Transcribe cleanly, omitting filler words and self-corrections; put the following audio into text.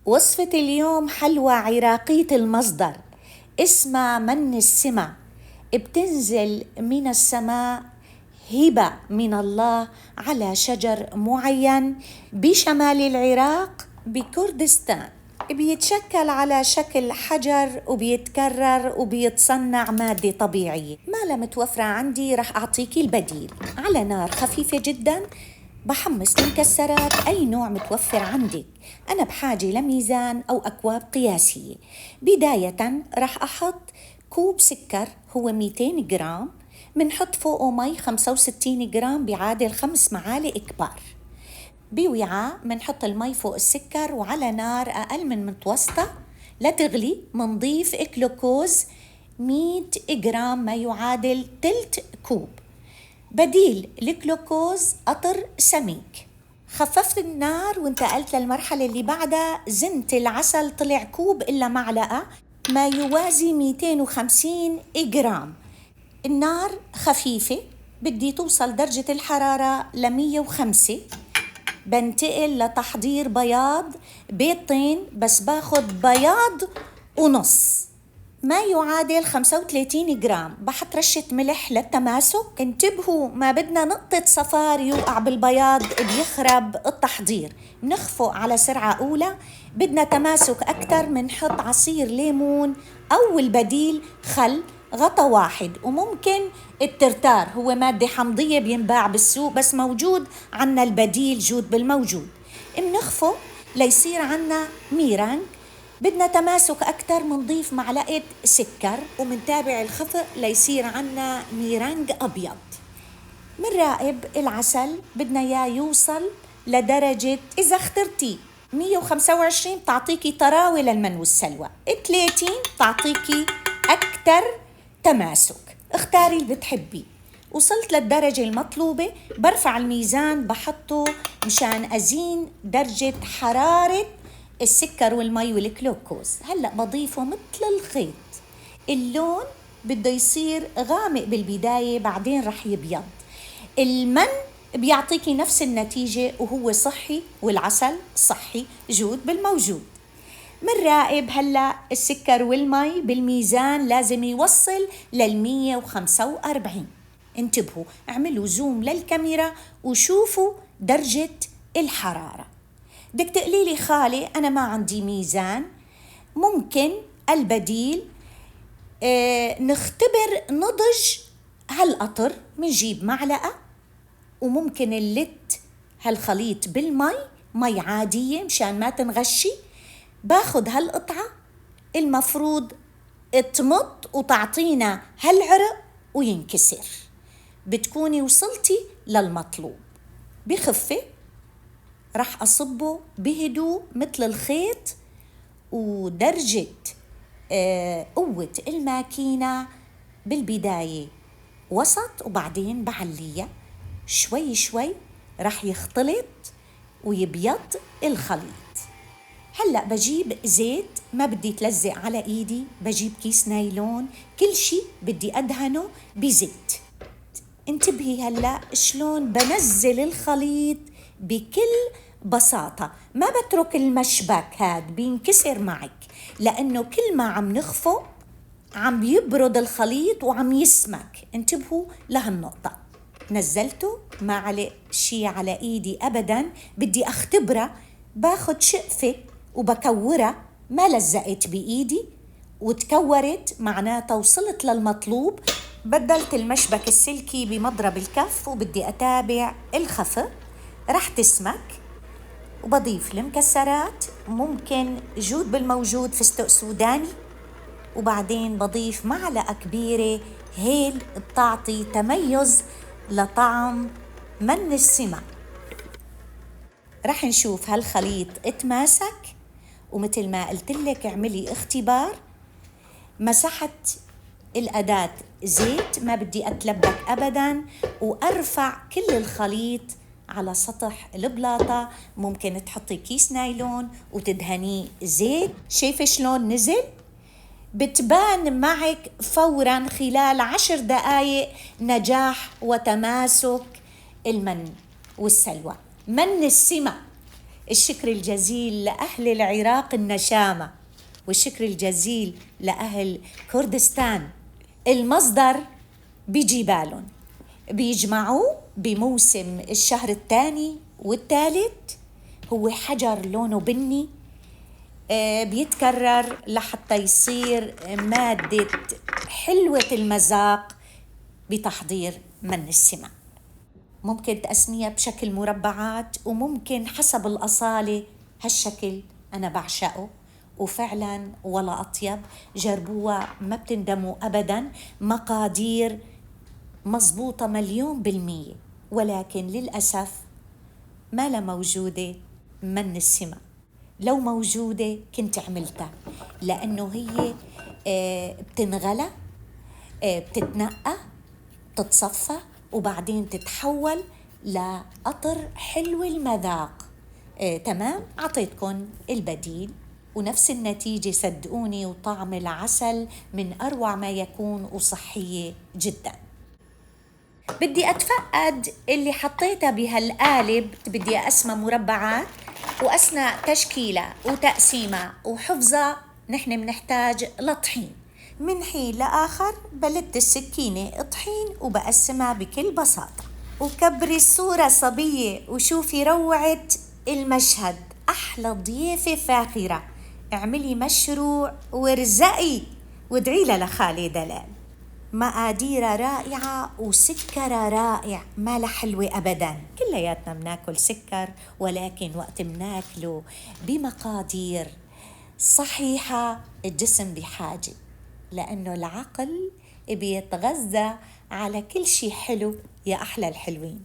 وصفة اليوم حلوى عراقية المصدر اسمها من السما. بتنزل من السماء هبة من الله على شجر معين بشمال العراق بكردستان. بيتشكل على شكل حجر وبيتكرر وبيتصنع مادة طبيعية. ما لم متوفرة عندي رح أعطيكي البديل. على نار خفيفة جدا بحمص المكسرات أي نوع متوفر عندك. أنا بحاجة لميزان أو أكواب قياسية. بداية رح أحط كوب سكر هو 200 جرام، منحط فوقه مي 65 جرام بيعادل 5 معالق كبار. بوعاء منحط المي فوق السكر وعلى نار أقل من متوسطة لتغلي. منضيف جلوكوز 100 جرام ما يعادل تلت كوب. بديل الجلوكوز قطر سميك. خففت النار وانتقلت للمرحلة اللي بعدها. زنت العسل طلع كوب إلا معلقة ما يوازي 250 جرام. النار خفيفة، بدي توصل درجة الحرارة 105. بنتقل لتحضير بياض بيضتين، بس باخد بياض ونص ما يعادل 35 جرام. بحط رشة ملح للتماسك. انتبهوا، ما بدنا نقطة صفار يوقع بالبياض بيخرب التحضير. نخفق على سرعة أولى. بدنا تماسك أكتر، منحط عصير ليمون أو البديل خل غطا واحد. وممكن الترتار هو مادة حمضية بينباع بالسوق، بس موجود عنا البديل جود بالموجود. منخفق ليصير عنا ميرانج. بدنا تماسك أكتر، منضيف معلقة سكر ومنتابع الخفق ليصير عنا ميرانج أبيض. منراقب العسل، بدنا إياه يوصل لدرجة إذا اخترتي 125 تعطيكي طراوة للمن والسلوى، 30 تعطيكي أكتر تماسك. اختاري اللي بتحبيه. وصلت للدرجة المطلوبة، برفع الميزان بحطه مشان أزين درجة حرارة السكر والمي والجلوكوز. هلأ بضيفه مثل الخيط. اللون بده يصير غامق بالبداية، بعدين رح يبيض. المن بيعطيكي نفس النتيجة وهو صحي، والعسل صحي جود بالموجود. منراقب هلأ السكر والمي بالميزان لازم يوصل 145. انتبهوا، اعملوا زوم للكاميرا وشوفوا درجة الحرارة. بدك تقليلي خالي أنا ما عندي ميزان. ممكن البديل نختبر نضج هالقطر. منجيب معلقة وممكن اللت هالخليط بالمي، مي عادية مشان ما تنغشي. باخد هالقطعة المفروض تمط وتعطينا هالعرق وينكسر. بتكوني وصلتي للمطلوب. بخفة رح أصبه بهدوء مثل الخيط. ودرجة قوة الماكينة بالبداية وسط وبعدين بعليها شوي شوي. رح يختلط ويبيض الخليط. هلأ بجيب زيت، ما بدي تلزق على إيدي. بجيب كيس نايلون، كل شي بدي أدهنه بزيت. انتبهي هلأ شلون بنزل الخليط بكل بساطة. ما بترك المشبك هاد بينكسر معك، لأنه كل ما عم نخفق عم بيبرد الخليط وعم يسمك. انتبهوا لهالنقطة. نزلته، ما علق شي على إيدي أبداً. بدي أختبره. باخد شقفة وبكورها. ما لزقت بإيدي وتكورت، معناتها وصلت للمطلوب. بدلت المشبك السلكي بمضرب الكف وبدي أتابع الخفق. رح تسمك. وبضيف المكسرات، ممكن جود بالموجود فستق سوداني. وبعدين بضيف معلقة كبيرة هيل بتعطي تميز لطعم من السما. رح نشوف هالخليط اتماسك. ومثل ما قلتلك اعملي اختبار. مسحت الأداة زيت، ما بدي أتلبك أبداً. وأرفع كل الخليط على سطح البلاطة. ممكن تحطي كيس نايلون وتدهنيه زيت. شايفة شلون نزل؟ بتبان معك فوراً خلال 10 دقايق نجاح وتماسك المن والسلوى. من السما الشكر الجزيل لأهل العراق النشامة، والشكر الجزيل لأهل كردستان. المصدر بجبال بيجمعوه بموسم الشهر الثاني والثالث، هو حجر لونه بني، بيتكرر لحتى يصير مادة حلوة المذاق بتحضير من السمع. ممكن تقسميها بشكل مربعات، وممكن حسب الأصالة. هالشكل أنا بعشقه، وفعلا ولا أطيب. جربوها ما بتندموا أبدا. مقادير مزبوطة 1,000,000%، ولكن للأسف ما لا موجودة من السمع. لو موجودة كنت عملتها، لأنه هي بتنغلى، بتتنقى، تتصفى، وبعدين تتحول لقطر حلو المذاق. تمام، عطيتكم البديل ونفس النتيجة صدقوني، وطعم العسل من أروع ما يكون وصحية جدا. بدي أتفقد اللي حطيتها بهالقالب، بدي أقسمها مربعات، وأثناء تشكيلها وتقسيمها وحفظها نحن بنحتاج لطحين. من حين لآخر بلدت السكينة طحين وبقسمها بكل بساطة. وكبري الصورة صبية وشوفي روعة المشهد. أحلى ضيافة فاخرة، اعملي مشروع وارزقي وادعي لخالي دلال. مقادير رائعة وسكر رائع، ما لها حلوة أبدا. كلياتنا بناكل سكر، ولكن وقت بناكله بمقادير صحيحة الجسم بحاجة، لأنه العقل بيتغذى على كل شيء حلو. يا أحلى الحلوين.